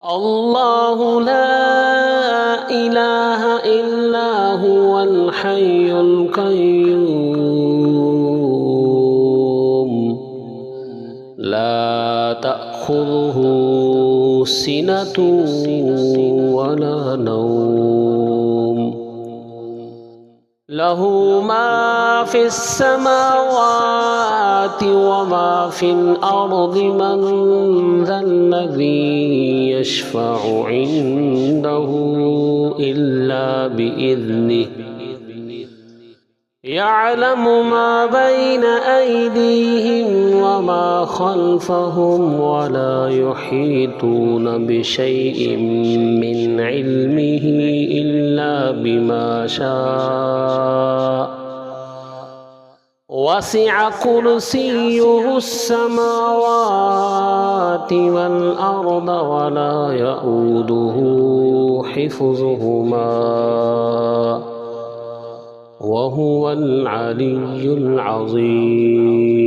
الله لا إله إلا هو الحي القيوم لا تأخذه سنة ولا نوم له ما في السماوات وما في الأرض من ذا الذي يشفع عنده إلا بإذنه يعلم ما بين أيديهم وما خلفهم ولا يحيطون بشيء من علمه إلا بما شاء وسع كرسيه السماوات والأرض ولا يئوده حفظهما وهو العلي العظيم.